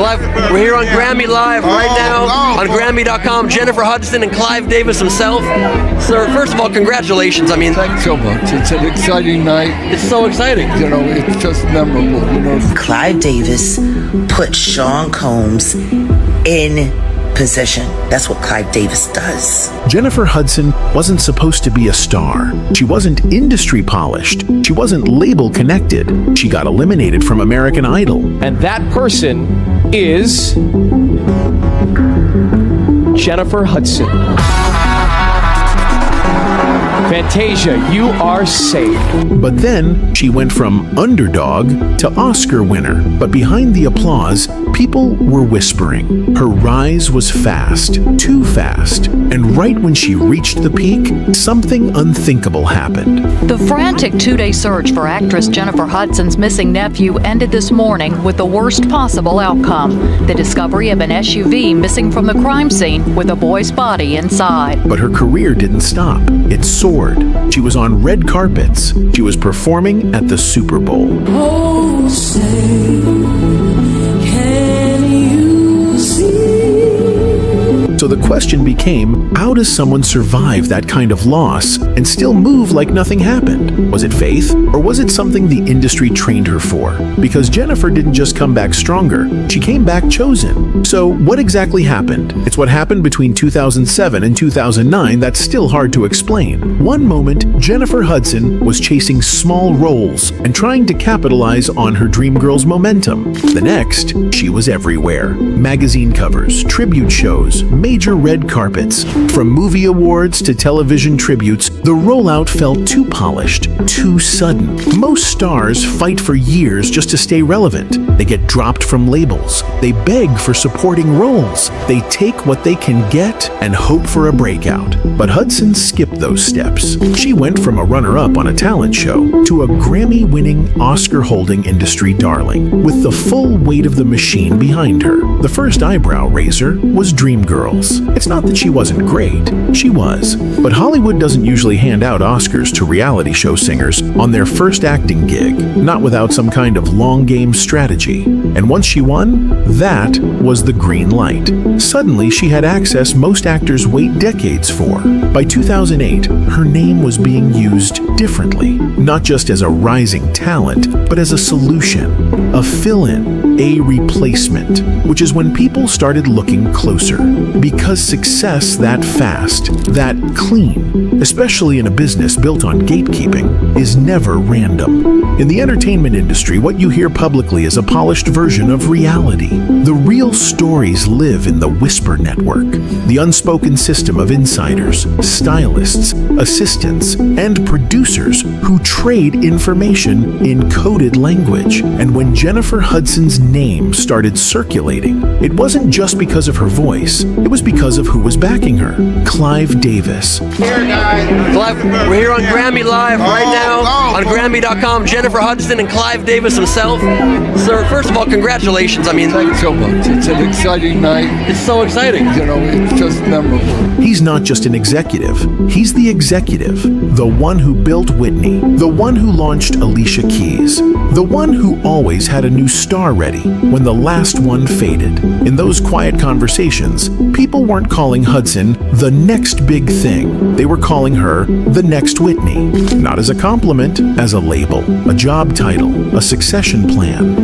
Live. We're here on Grammy Live right now on Grammy.com. Jennifer Hudson and Clive Davis himself. Sir, first of all, congratulations. I mean, thanks so much. It's an exciting night. It's so exciting. You know, it's just memorable. You know, Clive Davis put Sean Combs in position. That's what Clive Davis does. Jennifer Hudson wasn't supposed to be a star. She wasn't industry polished. She wasn't label connected. She got eliminated from American Idol. And that person is Jennifer Hudson. Fantasia, you are safe. But then she went from underdog to Oscar winner. But behind the applause, people were whispering. Her rise was fast, too fast. And right when she reached the peak, something unthinkable happened. The frantic two-day search for actress Jennifer Hudson's missing nephew ended this morning with the worst possible outcome: the discovery of an SUV missing from the crime scene with a boy's body inside. But her career didn't stop. It soared. She was on red carpets. She was performing at the Super Bowl. Oh, say, can you see? So the question became, how does someone survive that kind of loss and still move like nothing happened? Was it faith, or was it something the industry trained her for? Because Jennifer didn't just come back stronger, she came back chosen. So what exactly happened? It's what happened between 2007 and 2009 that's still hard to explain. One moment, Jennifer Hudson was chasing small roles and trying to capitalize on her dream girl's momentum. The next, she was everywhere. Magazine covers, tribute shows, major red carpets. From movie awards to television tributes, the rollout felt too polished, too sudden. Most stars fight for years just to stay relevant. They get dropped from labels. They beg for supporting roles. They take what they can get and hope for a breakout. But Hudson skipped those steps. She went from a runner-up on a talent show to a Grammy-winning, Oscar-holding industry darling, with the full weight of the machine behind her. The first eyebrow raiser was Dreamgirls. It's not that she wasn't great. She was. But Hollywood doesn't usually hand out Oscars to reality show singers on their first acting gig, not without some kind of long-game strategy. And once she won, that was the green light. Suddenly, she had access most actors wait decades for. By 2008, her name was being used differently, not just as a rising talent, but as a solution, a fill-in, a replacement, which is when people started looking closer. Because success that fast, that clean, especially in a business built on gatekeeping, is never random. In the entertainment industry, what you hear publicly is a polished version of reality. The real stories live in the whisper network, the unspoken system of insiders, stylists, assistants, and producers who trade information in coded language. And when Jennifer Hudson's name started circulating, it wasn't just because of her voice, it was because of who was backing her: Clive Davis. Here, guys. Clive, we're here on Grammy Live right now on Grammy.com. Jennifer Hudson and Clive Davis himself. Sir, first of all, congratulations. I mean, thanks so much. It's an exciting night. It's so exciting. You know, it's just memorable. He's not just an executive. He's the executive. The one who built Whitney. The one who launched Alicia Keys. The one who always had a new star ready when the last one faded. In those quiet conversations, people weren't calling Hudson the next big thing. They were calling her the next Whitney. Not as a compliment, as a label, a job title, a succession plan.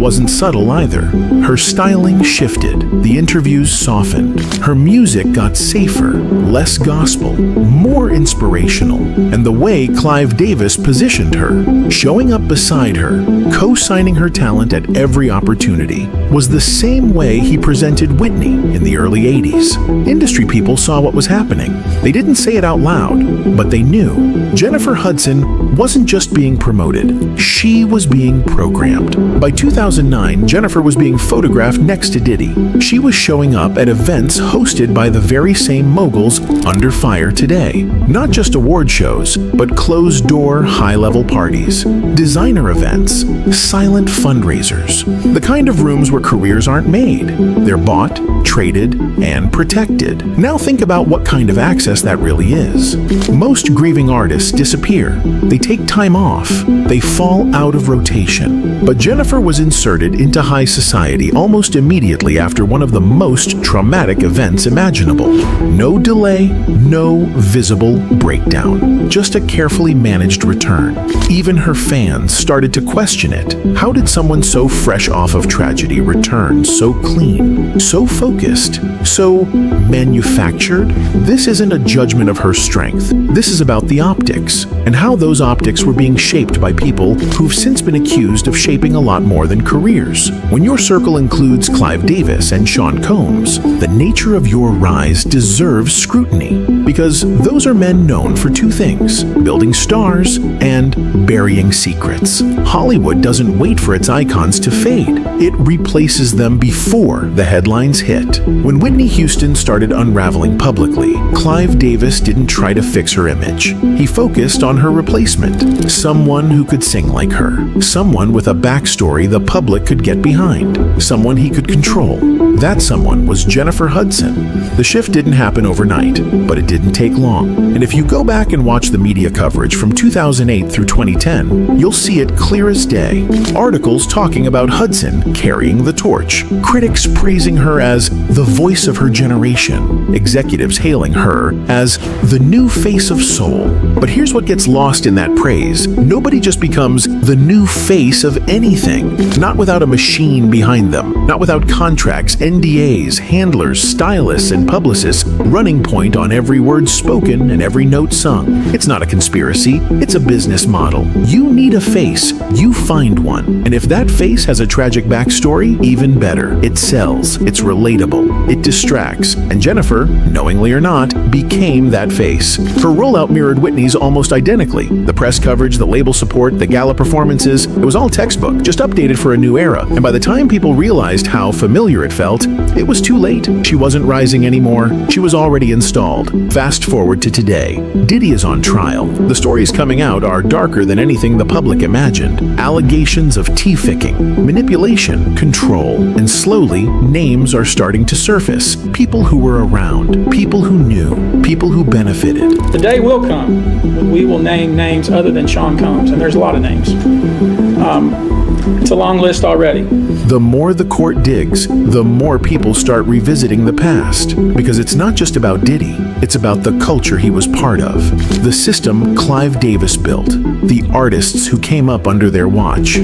Wasn't subtle either. Her styling shifted, the interviews softened, her music got safer, less gospel, more inspirational, and the way Clive Davis positioned her, showing up beside her, co-signing her talent at every opportunity, was the same way he presented Whitney in the early 80s. Industry people saw what was happening. They didn't say it out loud, but they knew. Jennifer Hudson wasn't just being promoted, she was being programmed. By 2000, 2009, Jennifer was being photographed next to Diddy. She was showing up at events hosted by the very same moguls under fire today. Not just award shows, but closed-door, high-level parties, designer events, silent fundraisers, the kind of rooms where careers aren't made. They're bought, traded, and protected. Now think about what kind of access that really is. Most grieving artists disappear. They take time off. They fall out of rotation. But Jennifer was inserted into high society almost immediately after one of the most traumatic events imaginable. No delay, no visible breakdown. Just a carefully managed return. Even her fans started to question it. How did someone so fresh off of tragedy return so clean, so focused, so manufactured? This isn't a judgment of her strength. This is about the optics, and how those optics were being shaped by people who've since been accused of shaping a lot more than careers. When your circle includes Clive Davis and Sean Combs, the nature of your rise deserves scrutiny, because those are men known for two things: building stars and burying secrets. Hollywood doesn't wait for its icons to fade. It replaces them before the headlines hit. When Whitney Houston started unraveling publicly, Clive Davis didn't try to fix her image. He focused on her replacement, someone who could sing like her, someone with a backstory the public could get behind, someone he could control. That someone was Jennifer Hudson. The shift didn't happen overnight, but it didn't take long. And if you go back and watch the media coverage from 2008 through 2010, you'll see it clear as day. Articles talking about Hudson carrying the torch, critics praising her as the voice of her generation, executives hailing her as the new face of soul. But here's what gets lost in that praise. Nobody just becomes the new face of anything, not without a machine behind them, not without contracts, NDAs, handlers, stylists, and publicists running point on every word spoken and every note sung. It's not a conspiracy, it's a business model. You need a face, you find one. And if that face has a tragic backstory, even better. It sells, it's relatable, it distracts. And Jennifer, knowingly or not, became that face. Her rollout mirrored Whitney's almost identically. The press coverage, the label support, the gala performances, it was all textbook, just updated for a new era. And by the time people realized how familiar it felt, it was too late. She wasn't rising anymore. She was already installed. Fast forward to today. Diddy is on trial. The stories coming out are darker than anything the public imagined. Allegations of tea-ficking, manipulation, control, and slowly, names are starting to surface. People who were around, people who knew, people who benefited. The day will come when we will name names other than Sean Combs, and there's a lot of names. It's a long list already. The more the court digs, the more people start revisiting the past. Because it's not just about Diddy, it's about the culture he was part of. The system Clive Davis built. The artists who came up under their watch.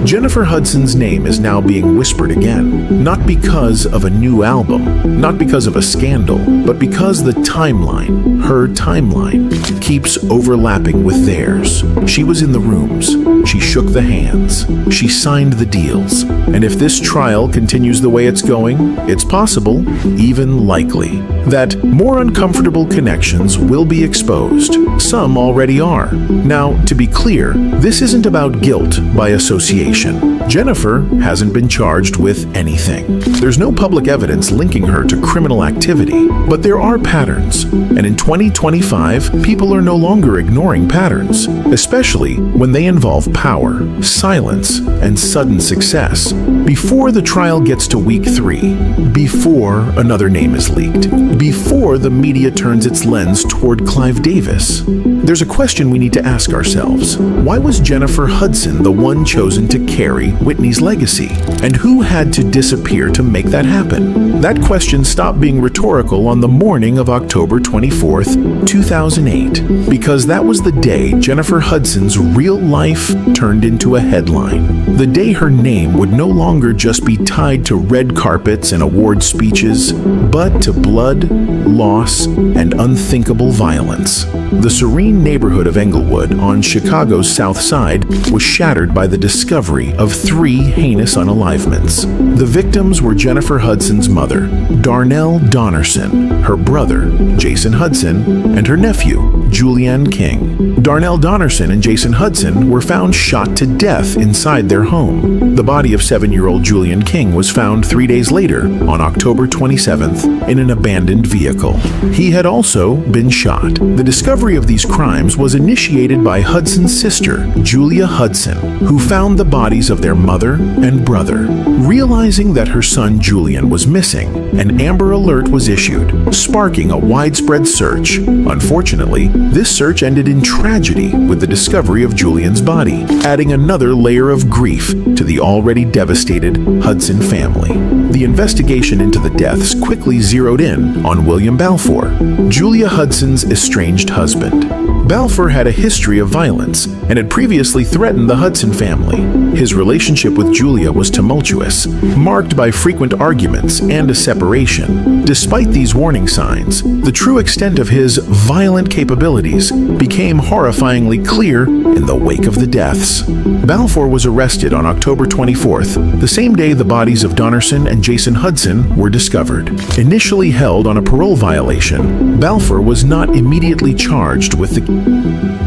Jennifer Hudson's name is now being whispered again. Not because of a new album, not because of a scandal, but because the timeline, her timeline, keeps overlapping with theirs. She was in the rooms. She shook the hands. She signed the deals. And if this trial continues the way it's going, it's possible, even likely, that more uncomfortable connections will be exposed. Some already are. Now, to be clear, this isn't about guilt by association. Jennifer hasn't been charged with anything. There's no public evidence linking her to criminal activity, but there are patterns. And in 2025, people are no longer ignoring patterns, especially when they involve power, silence, and sudden success. Before the trial gets to week 3, before another name is leaked, before the media turns its lens toward Clive Davis, there's a question we need to ask ourselves. Why was Jennifer Hudson the one chosen to carry Whitney's legacy? And who had to disappear to make that happen? That question stopped being rhetorical on the morning of October 24th, 2008, because that was the day Jennifer Hudson's real life turned into a headline. The day her name would no longer just be tied to red carpets and award speeches, but to blood, loss, and unthinkable violence. The serene neighborhood of Englewood on Chicago's South Side was shattered by the discovery of 3 heinous unalivements. The victims were Jennifer Hudson's mother, Darnell Donnerson, her brother, Jason Hudson, and her nephew, Julianne King. Darnell Donnerson and Jason Hudson were found shot to death inside their home. The body of 7-year-old Julianne King was found 3 days later, on October 27th, in an abandoned vehicle. He had also been shot. The discovery of these crimes was initiated by Hudson's sister, Julia Hudson, who found the bodies of their mother and brother. Realizing that her son Julian was missing, an Amber Alert was issued, sparking a widespread search. Unfortunately, this search ended in tragedy with the discovery of Julian's body, adding another layer of grief to the already devastated Hudson family. The investigation into the deaths quickly zeroed in on William Balfour, Julia Hudson's estranged husband. Balfour had a history of violence and had previously threatened the Hudson family. His relationship with Julia was tumultuous, marked by frequent arguments and a separation. Despite these warning signs, the true extent of his violent capabilities became horrifyingly clear in the wake of the deaths. Balfour was arrested on October 24th, the same day the bodies of Donnerson and Jason Hudson were discovered. Initially held on a parole violation, Balfour was not immediately charged with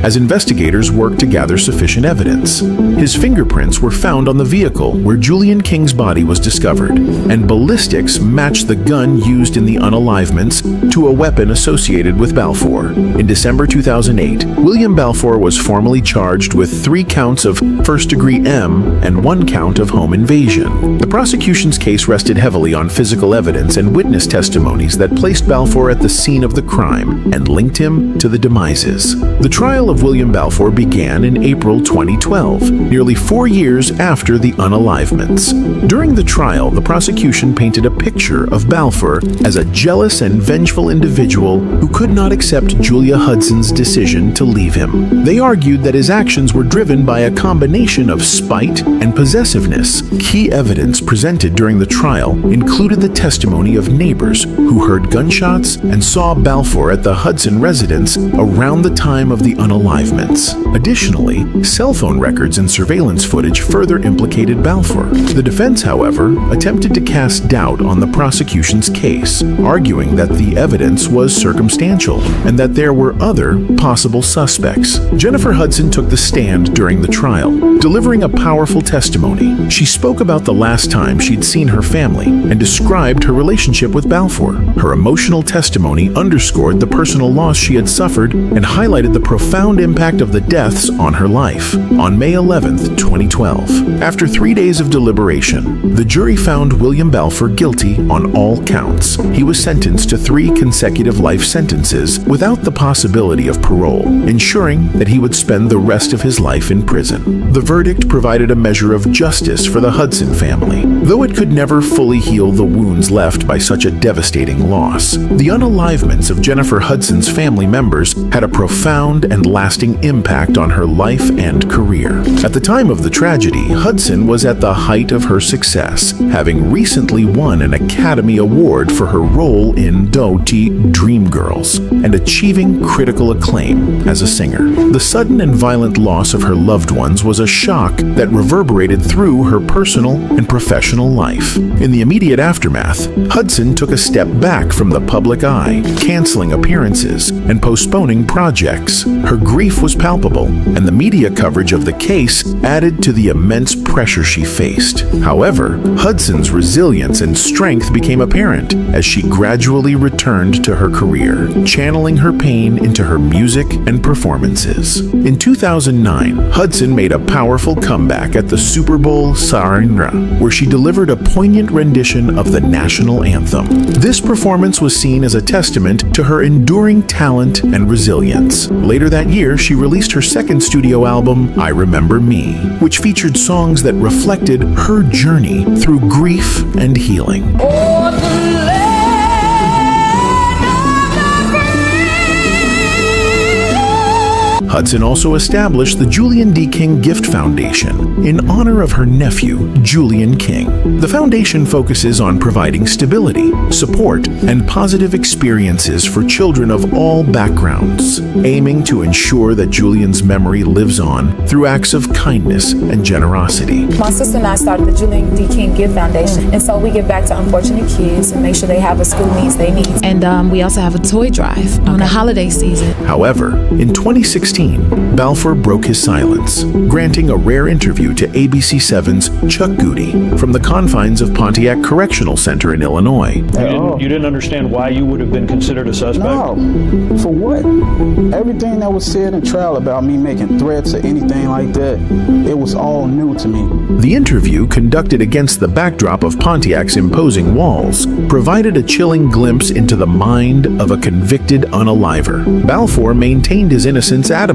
as investigators worked to gather sufficient evidence. His fingerprints were found on the vehicle where Julianne King's body was discovered, and ballistics matched the gun used in the unalivements to a weapon associated with Balfour. In December 2008, William Balfour was formally charged with 3 counts of first-degree M and 1 count of home invasion. The prosecution's case rested heavily on physical evidence and witness testimonies that placed Balfour at the scene of the crime and linked him to the demises. The trial of William Balfour began in April 2012, nearly 4 years after the unalivements. During the trial, the prosecution painted a picture of Balfour as a jealous and vengeful individual who could not accept Julia Hudson's decision to leave him. They argued that his actions were driven by a combination of spite and possessiveness. Key evidence presented during the trial included the testimony of neighbors who heard gunshots and saw Balfour at the Hudson residence around the time of the unalivements. Additionally, cell phone records and surveillance footage further implicated Balfour. The defense, however, attempted to cast doubt on the prosecution's case, arguing that the evidence was circumstantial and that there were other possible suspects. Jennifer Hudson took the stand during the trial, delivering a powerful testimony. She spoke about the last time she'd seen her family and described her relationship with Balfour. Her emotional testimony underscored the personal loss she had suffered and highlighted the profound impact of the deaths on her life. On May 11, 2012, after 3 days of deliberation, the jury found William Balfour guilty on all counts. He was sentenced to 3 consecutive life sentences without the possibility of parole, ensuring that he would spend the rest of his life in prison. The verdict provided a measure of justice for the Hudson family, though it could never fully heal the wounds left by such a devastating loss. The unalivements of Jennifer Hudson's family members had a profound and lasting impact on her life and career. At the time of the tragedy, Hudson was at the height of her success, having recently won an Academy Award for her role in Doughty Dreamgirls and achieving critical acclaim as a singer. The sudden and violent loss of her loved ones was a shock that reverberated through her personal and professional life. In the immediate aftermath, Hudson took a step back from the public eye, canceling appearances and postponing projects. Her grief was palpable, and the media coverage of the case added to the immense pressure she faced. However, Hudson's resilience and strength became apparent as she gradually returned to her career, channeling her pain into her music and performances. In 2009, Hudson made a powerful comeback at the Super Bowl Sarinra, where she delivered a poignant rendition of the national anthem. This performance was seen as a testament to her enduring talent and resilience. Later that year, she released her second studio album, I Remember Me, which featured songs that reflected her journey through grief and healing. Hudson also established the Julian D. King Gift Foundation in honor of her nephew, Julian King. The foundation focuses on providing stability, support, and positive experiences for children of all backgrounds, aiming to ensure that Julian's memory lives on through acts of kindness and generosity. My sister and I started the Julian D. King Gift Foundation, and so we give back to unfortunate kids and make sure they have the school needs they need. And we also have a toy drive on the holiday season. However, in 2016, Balfour broke his silence, granting a rare interview to ABC7's Chuck Goody from the confines of Pontiac Correctional Center in Illinois. You didn't understand why you would have been considered a suspect? No. For what? Everything that was said in trial about me making threats or anything like that, it was all new to me. The interview, conducted against the backdrop of Pontiac's imposing walls, provided a chilling glimpse into the mind of a convicted unaliver. Balfour maintained his innocence adamantly,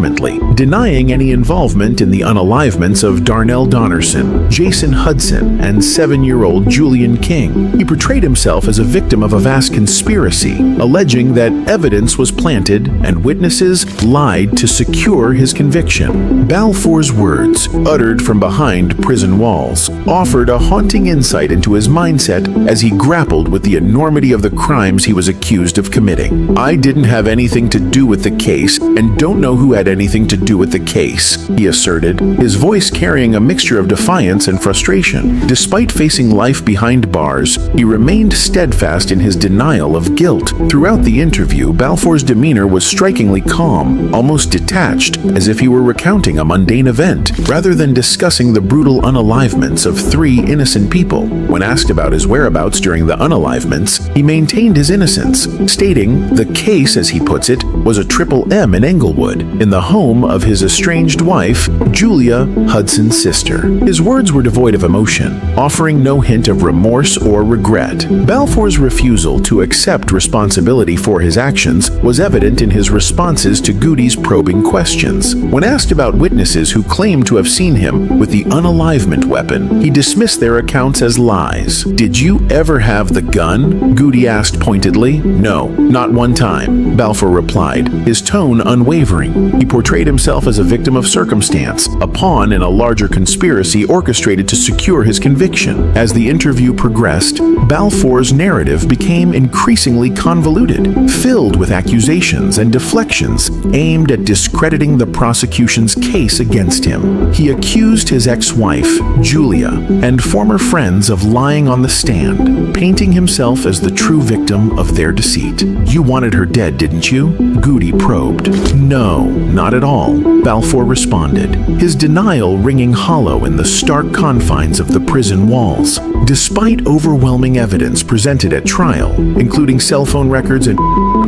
denying any involvement in the unalivements of Darnell Donnerson, Jason Hudson, and 7-year-old Julian King. He portrayed himself as a victim of a vast conspiracy, alleging that evidence was planted and witnesses lied to secure his conviction. Balfour's words, uttered from behind prison walls, offered a haunting insight into his mindset as he grappled with the enormity of the crimes he was accused of committing. "I didn't have anything to do with the case and don't know who had anything to do with the case," he asserted, his voice carrying a mixture of defiance and frustration. Despite facing life behind bars, he remained steadfast in his denial of guilt. Throughout the interview, Balfour's demeanor was strikingly calm, almost detached, as if he were recounting a mundane event, rather than discussing the brutal unalivements of 3 innocent people. When asked about his whereabouts during the unalivements, he maintained his innocence, stating the case, as he puts it, was a triple M in Englewood, in the home of his estranged wife, Julia, Hudson's sister. His words were devoid of emotion, offering no hint of remorse or regret. Balfour's refusal to accept responsibility for his actions was evident in his responses to Goody's probing questions. When asked about witnesses who claimed to have seen him with the unalivement weapon, he dismissed their accounts as lies. "Did you ever have the gun?" Goody asked pointedly. "No, not one time," Balfour replied, his tone unwavering. He portrayed himself as a victim of circumstance, a pawn in a larger conspiracy orchestrated to secure his conviction. As the interview progressed, Balfour's narrative became increasingly convoluted, filled with accusations and deflections aimed at discrediting the prosecution's case against him. He accused his ex-wife, Julia, and former friends of lying on the stand, painting himself as the true victim of their deceit. "You wanted her dead, didn't you?" Goody probed. "No, not at all," Balfour responded, his denial ringing hollow in the stark confines of the prison walls. Despite overwhelming evidence presented at trial, including cell phone records and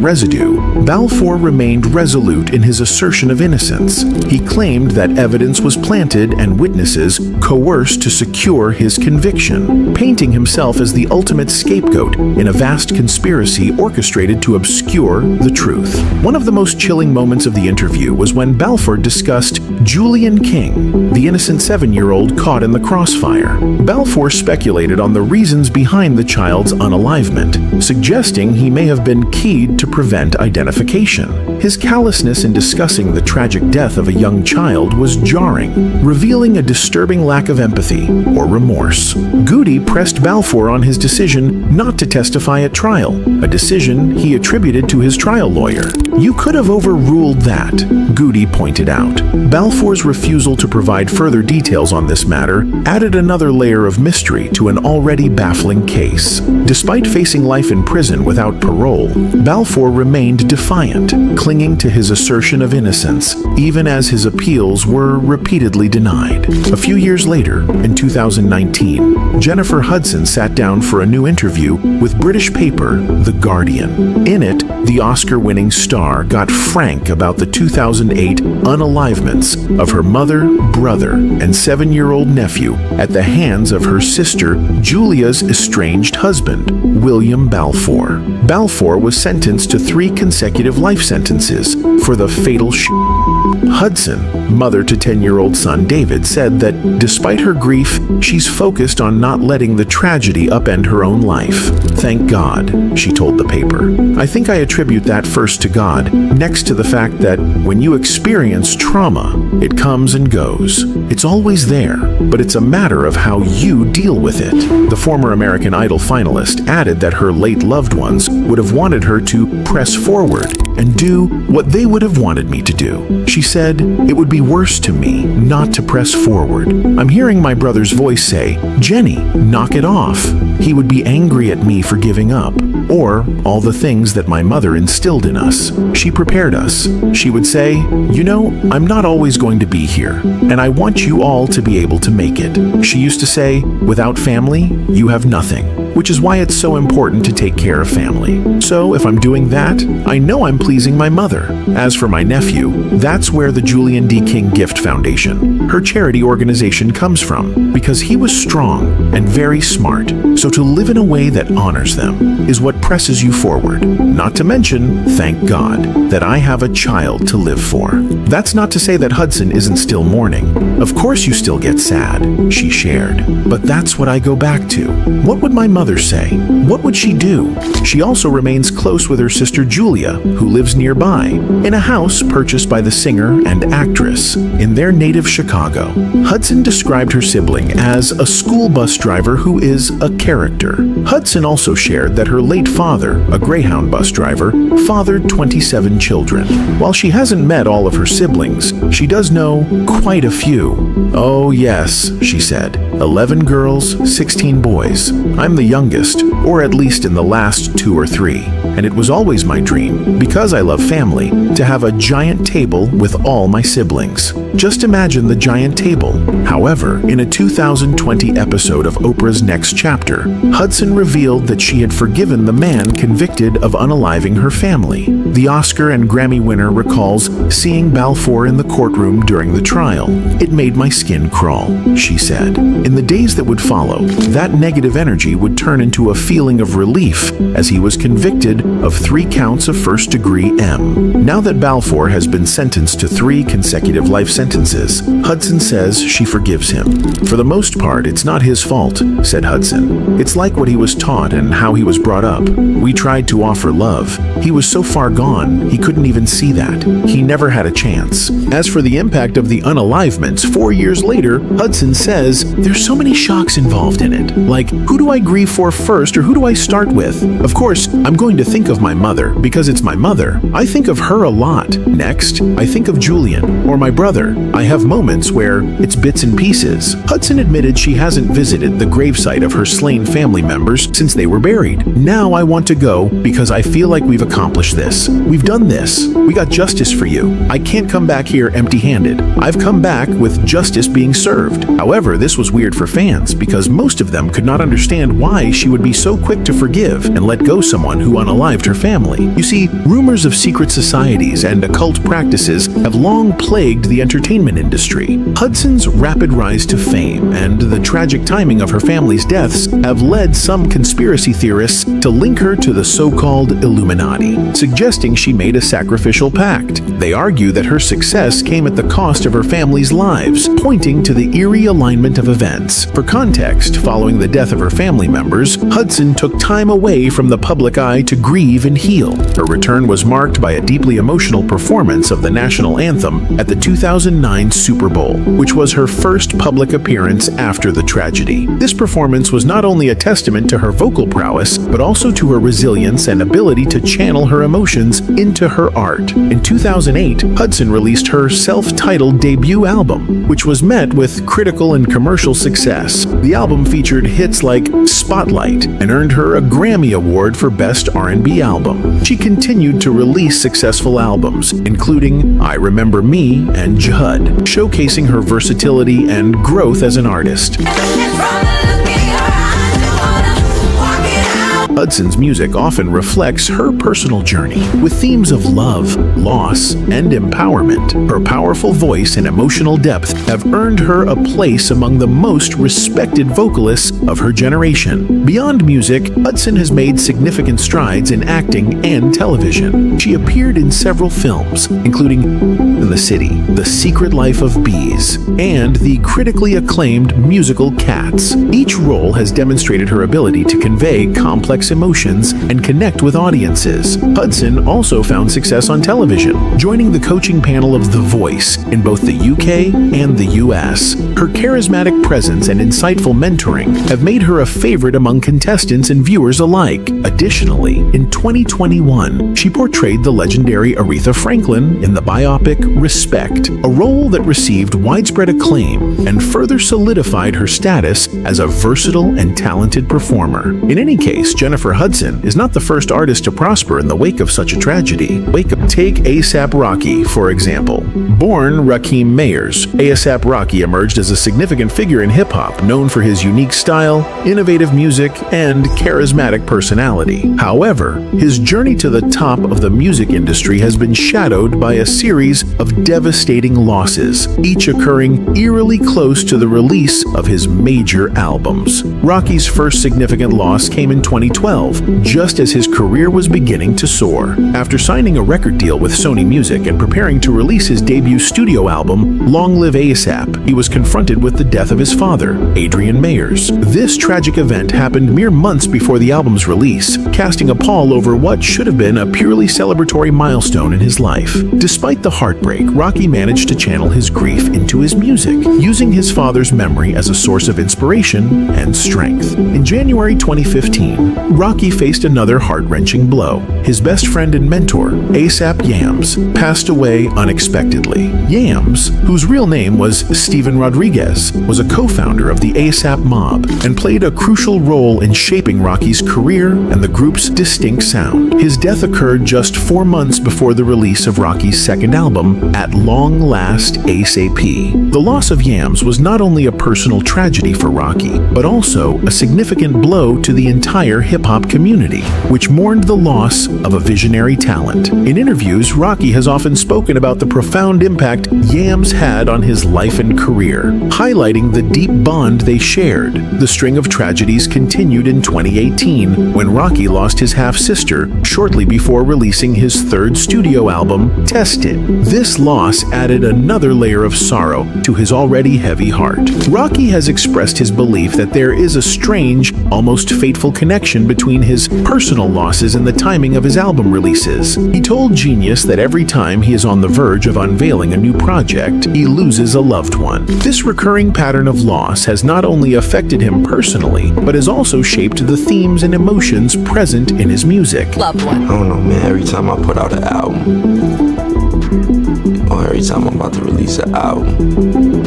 residue, Balfour remained resolute in his assertion of innocence. He claimed that evidence was planted and witnesses coerced to secure his conviction, painting himself as the ultimate scapegoat in a vast conspiracy orchestrated to obscure the truth. One of the most chilling moments of the interview was when Balfour discussed Julian King, the innocent 7-year-old caught in the crossfire. Balfour speculated on the reasons behind the child's unalivement, suggesting he may have been keyed to prevent identification. His callousness in discussing the tragic death of a young child was jarring, revealing a disturbing lack of empathy or remorse. Goody pressed Balfour on his decision not to testify at trial, a decision he attributed to his trial lawyer. "You could have overruled that," Goody pointed out. Balfour's refusal to provide further details on this matter added another layer of mystery to an already baffling case. Despite facing life in prison without parole, Balfour remained defiant, clinging to his assertion of innocence, even as his appeals were repeatedly denied. A few years later, in 2019, Jennifer Hudson sat down for a new interview with British paper The Guardian. In it, the Oscar-winning star got frank about the 2008 unalivements of her mother, brother, and 7-year-old nephew at the hands of her sister Julia's estranged husband, William Balfour. Balfour was sentenced to 3 consecutive life sentences for the fatal Hudson, mother to 10-year-old son David, said that despite her grief, she's focused on not letting the tragedy upend her own life. "Thank God," she told the paper. "I think I attribute that first to God, next to the fact that when When you experience trauma, it comes and goes. It's always there, but it's a matter of how you deal with it. The former American Idol finalist added that her late loved ones would have wanted her to press forward and do what they would have wanted me to do. She said, "It would be worse to me not to press forward. I'm hearing my brother's voice say, 'Jenny, knock it off.' He would be angry at me for giving up, or all the things that my mother instilled in us. She prepared us. She would say, 'You know, I'm not always going to be here, and I want you all to be able to make it.' She used to say, 'Without family, you have nothing,' which is why it's so important to take care of family. So if I'm doing that, I know I'm pleasing my mother. As for my nephew, that's where the Julian D. King Gift Foundation, her charity organization, comes from, because he was strong and very smart. So to live in a way that honors them is what presses you forward. Not to mention, thank God, that I have a child to live for." That's not to say that Hudson isn't still mourning. Of course you still get sad, she shared. But that's what I go back to. What would my mother say? What would she do? She also remains close with her sister Julia, who lives nearby, in a house purchased by the singer and actress in their native Chicago. Hudson described her sibling as a school bus driver who is a character. Hudson also shared that her late father, a Greyhound bus driver, fathered 27 children. While she hasn't met all of her siblings, she does know quite a few. "Oh yes," she said, 11 girls, 16 boys. I'm the youngest, or at least in the last 2 or 3. And it was always my dream, because I love family, to have a giant table with all my siblings. Just imagine the giant table. However, in a 2020 episode of Oprah's Next Chapter, Hudson revealed that she had forgiven the man convicted of unaliving her family. The Oscar and Grammy winner recalls seeing Balfour in the courtroom during the trial. "It made my skin crawl," she said. In the days that would follow, that negative energy would turn into a feeling of relief as he was convicted of 3 counts of first-degree M. Now that Balfour has been sentenced to 3 consecutive life sentences, Hudson says she forgives him. "For the most part, it's not his fault," said Hudson. "It's like what he was taught and how he was brought up. We tried to offer love. He was so far gone, he couldn't even see that. He never had a chance." As for the impact of the unalivements 4 years later, Hudson says, "There's so many shocks involved in it. Like, who do I grieve for first, or who do I start with? Of course, I'm going to think of my mother, because it's my mother. I think of her a lot. Next, I think of Julian, or my brother. I have moments where it's bits and pieces." Hudson admitted she hasn't visited the gravesite of her slain family members since they were buried. "Now I want to go because I feel like we've accomplished this. We've done this. We got justice for you. I can't come back here empty-handed. I've come back with justice being served." However, this was weird for fans because most of them could not understand why she would be so quick to forgive and let go someone who unalived her family. You see, rumors of secret societies and occult practices have long plagued the entertainment industry. Hudson's rapid rise to fame and the tragic timing of her family's deaths have led some conspiracy theorists to link her to the so-called Illuminati, suggesting she made a sacrificial pact. They argue that her success came at the cost of her family's lives, pointing to the eerie alignment of events. For context, following the death of her family members, Hudson took time away from the public eye to grieve and heal. Her return was marked by a deeply emotional performance of the national anthem at the 2009 Super Bowl, which was her first public appearance after the tragedy. This performance was not only a testament to her vocal prowess, but also to her resilience and ability to channel her emotions into her art. In 2008, Hudson released her self-titled debut album, which was met with critical and commercial success. The album featured hits like Spotlight and earned her a Grammy Award for Best R&B Album. She continued to release successful albums, including I Remember Me and Judd, showcasing her versatility and growth as an artist. Hudson's music often reflects her personal journey, with themes of love, loss, and empowerment. Her powerful voice and emotional depth have earned her a place among the most respected vocalists of her generation. Beyond music, Hudson has made significant strides in acting and television. She appeared in several films, including In the City, The Secret Life of Bees, and the critically acclaimed musical Cats. Each role has demonstrated her ability to convey complex complex emotions and connect with audiences. Hudson also found success on television, joining the coaching panel of The Voice in both the UK and the US. Her charismatic presence and insightful mentoring have made her a favorite among contestants and viewers alike. Additionally, in 2021, she portrayed the legendary Aretha Franklin in the biopic Respect, a role that received widespread acclaim and further solidified her status as a versatile and talented performer. In any case, Jennifer Hudson is not the first artist to prosper in the wake of such a tragedy. Take A$AP Rocky, for example. Born Rakim Mayers, A$AP Rocky emerged as a significant figure in hip-hop, known for his unique style, innovative music, and charismatic personality. However, his journey to the top of the music industry has been shadowed by a series of devastating losses, each occurring eerily close to the release of his major albums. Rocky's first significant loss came in 2012, just as his career was beginning to soar. After signing a record deal with Sony Music and preparing to release his debut studio album, Long Live A$AP, he was confronted with the death of his father, Adrian Mayers. This tragic event happened mere months before the album's release, casting a pall over what should have been a purely celebratory milestone in his life. Despite the heartbreak, Rocky managed to channel his grief into his music, using his father's memory as a source of inspiration and strength. In January 2015, Rocky faced another heart-wrenching blow. His best friend and mentor, A$AP Yams, passed away unexpectedly. Yams, whose real name was Steven Rodriguez, was a co-founder of the A$AP Mob and played a crucial role in shaping Rocky's career and the group's distinct sound. His death occurred just 4 months before the release of Rocky's second album, At Long Last A$AP. The loss of Yams was not only a personal tragedy for Rocky, but also a significant blow to the entire hip-hop community, which mourned the loss of a visionary talent. In interviews, Rocky has often spoken about the profound impact Yams had on his life and career, highlighting the deep bond they shared. The string of tragedies continued in 2018, when Rocky lost his half-sister shortly before releasing his third studio album, Tested. This loss added another layer of sorrow to his already heavy heart. Rocky has expressed his belief that there is a strange, almost fateful connection between his personal losses and the timing of his album releases. He told Genius that every time he is on the verge of unveiling a new project, he loses a loved one. This recurring pattern of loss has not only affected him personally, but has also shaped the themes and emotions present in his music. Loved one. I don't know, man. Every time I put out an album, or every time I'm about to release an album,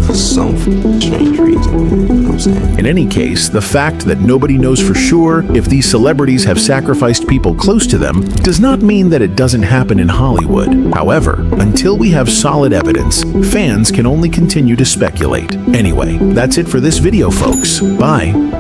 for some strange reason, man, you know what I'm saying? In any case, the fact that nobody knows for sure if these celebrities have sacrificed people close to them does not mean that it doesn't happen in Hollywood. However, until we have solid evidence, fans can only continue to speculate. Anyway, that's it for this video, folks. Bye.